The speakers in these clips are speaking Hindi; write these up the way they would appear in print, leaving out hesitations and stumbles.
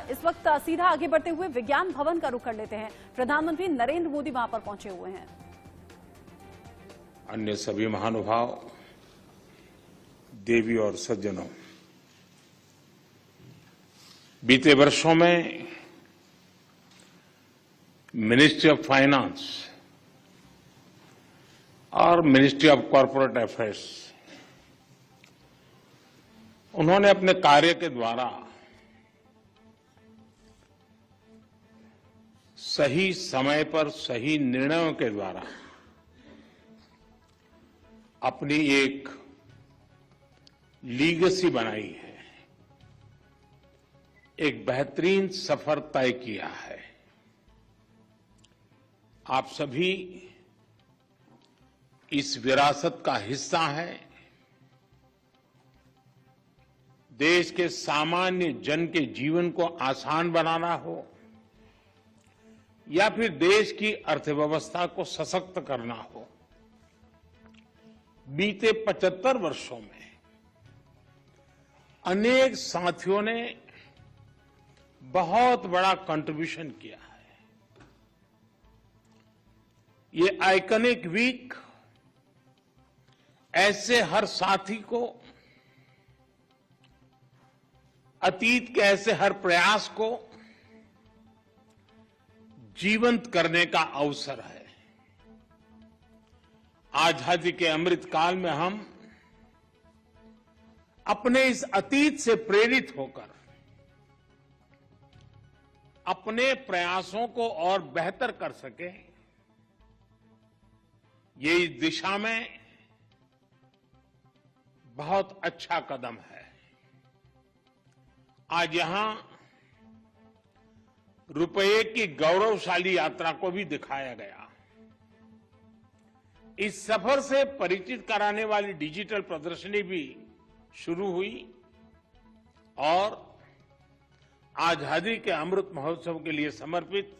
इस वक्त सीधा आगे बढ़ते हुए विज्ञान भवन का रुख कर लेते हैं। प्रधानमंत्री नरेंद्र मोदी वहां पर पहुंचे हुए हैं। अन्य सभी महानुभाव, देवी और सज्जनों, बीते वर्षों में मिनिस्ट्री ऑफ फाइनेंस और मिनिस्ट्री ऑफ कॉरपोरेट अफेयर्स उन्होंने अपने कार्य के द्वारा सही समय पर सही निर्णयों के द्वारा अपनी एक लीगेसी बनाई है, एक बेहतरीन सफर तय किया है। आप सभी इस विरासत का हिस्सा हैं। देश के सामान्य जन के जीवन को आसान बनाना हो या फिर देश की अर्थव्यवस्था को सशक्त करना हो, बीते 75 वर्षों में अनेक साथियों ने बहुत बड़ा कंट्रीब्यूशन किया है। ये आइकॉनिक वीक ऐसे हर साथी को, अतीत के ऐसे हर प्रयास को जीवंत करने का अवसर है। आजादी के अमृत काल में हम अपने इस अतीत से प्रेरित होकर अपने प्रयासों को और बेहतर कर सके, ये इस दिशा में बहुत अच्छा कदम है। आज यहां रुपये की गौरवशाली यात्रा को भी दिखाया गया। इस सफर से परिचित कराने वाली डिजिटल प्रदर्शनी भी शुरू हुई और आजादी के अमृत महोत्सव के लिए समर्पित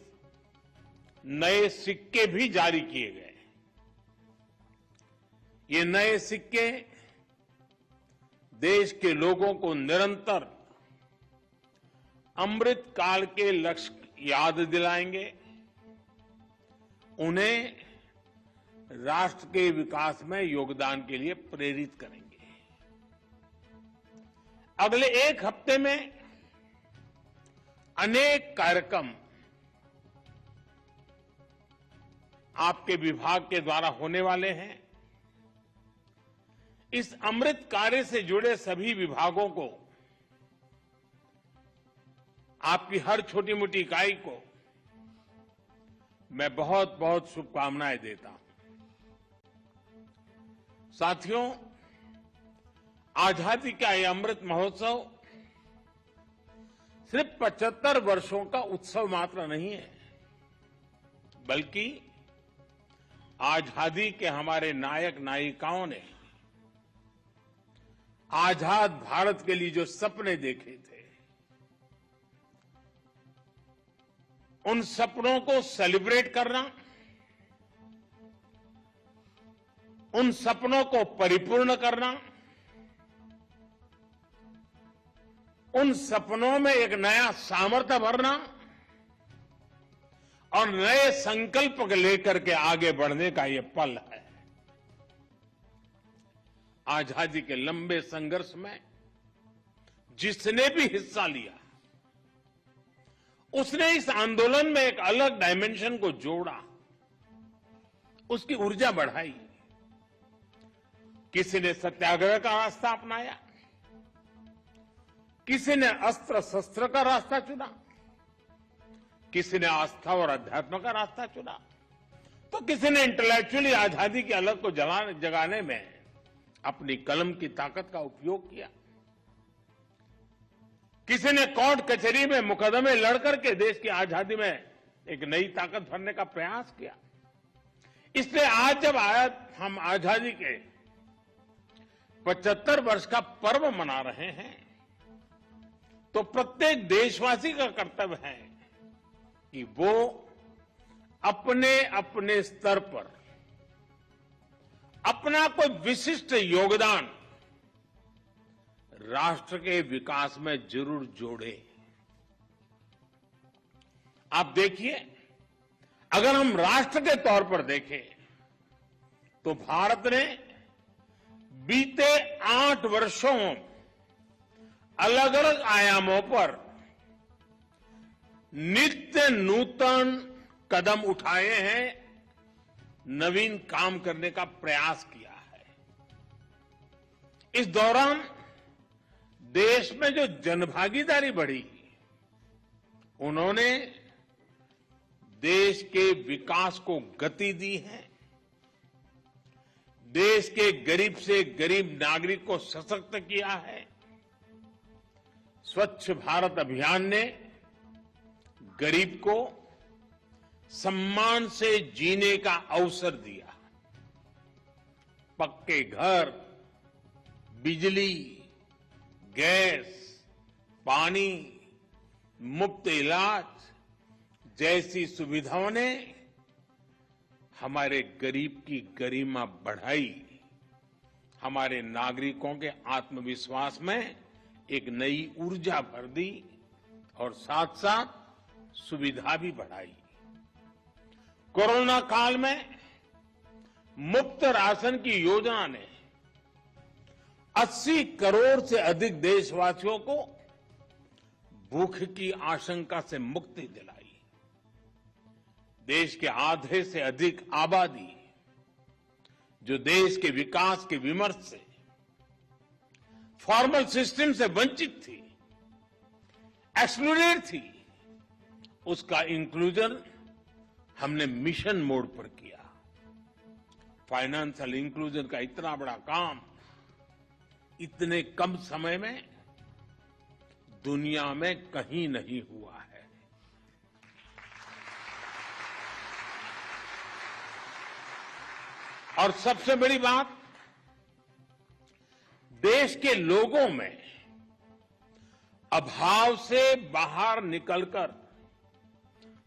नए सिक्के भी जारी किए गए। ये नए सिक्के देश के लोगों को निरंतर अमृत काल के लक्ष्य याद दिलाएंगे, उन्हें राष्ट्र के विकास में योगदान के लिए प्रेरित करेंगे। अगले एक हफ्ते में अनेक कार्यक्रम आपके विभाग के द्वारा होने वाले हैं। इस अमृत कार्य से जुड़े सभी विभागों को, आपकी हर छोटी मोटी इकाई को मैं बहुत बहुत शुभकामनाएं देता हूं। साथियों, आजादी का यह अमृत महोत्सव सिर्फ 75 वर्षों का उत्सव मात्र नहीं है, बल्कि आजादी के हमारे नायक नायिकाओं ने आजाद भारत के लिए जो सपने देखे थे, उन सपनों को सेलिब्रेट करना, उन सपनों को परिपूर्ण करना, उन सपनों में एक नया सामर्थ्य भरना और नए संकल्प लेकर के आगे बढ़ने का ये पल है। आजादी के लंबे संघर्ष में जिसने भी हिस्सा लिया, उसने इस आंदोलन में एक अलग डायमेंशन को जोड़ा, उसकी ऊर्जा बढ़ाई। किसी ने सत्याग्रह का रास्ता अपनाया, किसी ने अस्त्र शस्त्र का रास्ता चुना, किसी ने आस्था और अध्यात्म का रास्ता चुना, तो किसी ने इंटेलेक्चुअली आजादी की अलग को जगाने में अपनी कलम की ताकत का उपयोग किया। किसी ने कोर्ट कचहरी में मुकदमे लड़कर के देश की आजादी में एक नई ताकत भरने का प्रयास किया। इसलिए आज जब हम आजादी के 75 वर्ष का पर्व मना रहे हैं, तो प्रत्येक देशवासी का कर्तव्य है कि वो अपने अपने स्तर पर अपना कोई विशिष्ट योगदान राष्ट्र के विकास में जरूर जोड़े। आप देखिए, अगर हम राष्ट्र के तौर पर देखें तो भारत ने बीते 8 वर्षों अलग अलग आयामों पर नित्य नूतन कदम उठाए हैं, नवीन काम करने का प्रयास किया है। इस दौरान देश में जो जनभागीदारी बढ़ी, उन्होंने देश के विकास को गति दी है। देश के गरीब से गरीब नागरिक को सशक्त किया है। स्वच्छ भारत अभियान ने गरीब को सम्मान से जीने का अवसर दिया। पक्के घर, बिजली, गैस, पानी, मुफ्त इलाज जैसी सुविधाओं ने हमारे गरीब की गरिमा बढ़ाई, हमारे नागरिकों के आत्मविश्वास में एक नई ऊर्जा भर दी और साथ साथ सुविधा भी बढ़ाई। कोरोना काल में मुफ्त राशन की योजना ने 80 करोड़ से अधिक देशवासियों को भूख की आशंका से मुक्ति दिलाई। देश के आधे से अधिक आबादी जो देश के विकास के विमर्श से, फॉर्मल सिस्टम से वंचित थी, एक्सक्लूडेड थी, उसका इंक्लूजन हमने मिशन मोड पर किया। फाइनेंशियल इंक्लूजन का इतना बड़ा काम इतने कम समय में दुनिया में कहीं नहीं हुआ है। और सबसे बड़ी बात, देश के लोगों में अभाव से बाहर निकलकर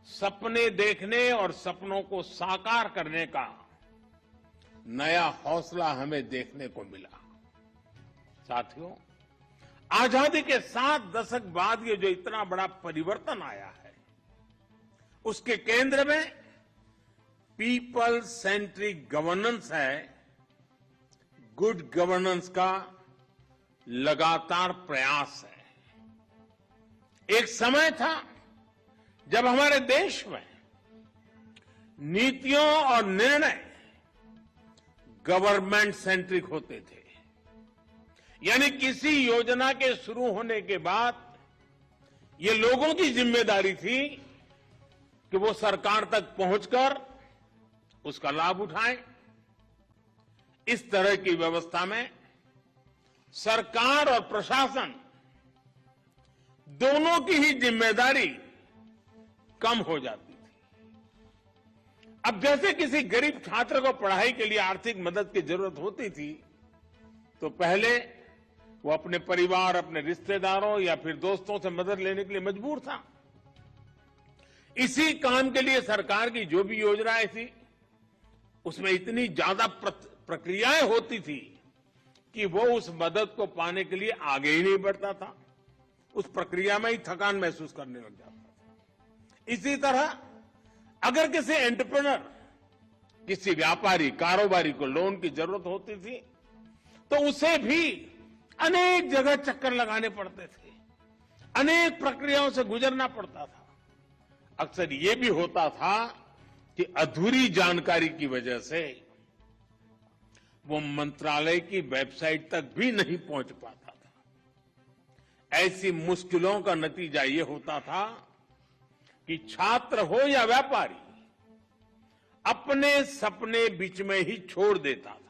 सपने देखने और सपनों को साकार करने का नया हौसला हमें देखने को मिला। साथियों, आजादी के 7 दशक बाद ये जो इतना बड़ा परिवर्तन आया है, उसके केंद्र में पीपल सेंट्रिक गवर्नेंस है। गुड गवर्नेंस का लगातार प्रयास है। एक समय था जब हमारे देश में नीतियों और निर्णय गवर्नमेंट सेंट्रिक होते थे, यानी किसी योजना के शुरू होने के बाद ये लोगों की जिम्मेदारी थी कि वो सरकार तक पहुंचकर उसका लाभ उठाएं। इस तरह की व्यवस्था में सरकार और प्रशासन दोनों की ही जिम्मेदारी कम हो जाती थी। अब जैसे किसी गरीब छात्र को पढ़ाई के लिए आर्थिक मदद की जरूरत होती थी, तो पहले वो अपने परिवार, अपने रिश्तेदारों या फिर दोस्तों से मदद लेने के लिए मजबूर था। इसी काम के लिए सरकार की जो भी योजनाएं थी, उसमें इतनी ज्यादा प्रक्रियाएं होती थी कि वो उस मदद को पाने के लिए आगे ही नहीं बढ़ता था। उस प्रक्रिया में ही थकान महसूस करने लग जाता था। इसी तरह अगर किसी एंटरप्रेन्योर, किसी व्यापारी, कारोबारी को लोन की जरूरत होती थी, तो उसे भी अनेक जगह चक्कर लगाने पड़ते थे, अनेक प्रक्रियाओं से गुजरना पड़ता था। अक्सर ये भी होता था कि अधूरी जानकारी की वजह से वो मंत्रालय की वेबसाइट तक भी नहीं पहुंच पाता था। ऐसी मुश्किलों का नतीजा ये होता था कि छात्र हो या व्यापारी अपने सपने बीच में ही छोड़ देता था।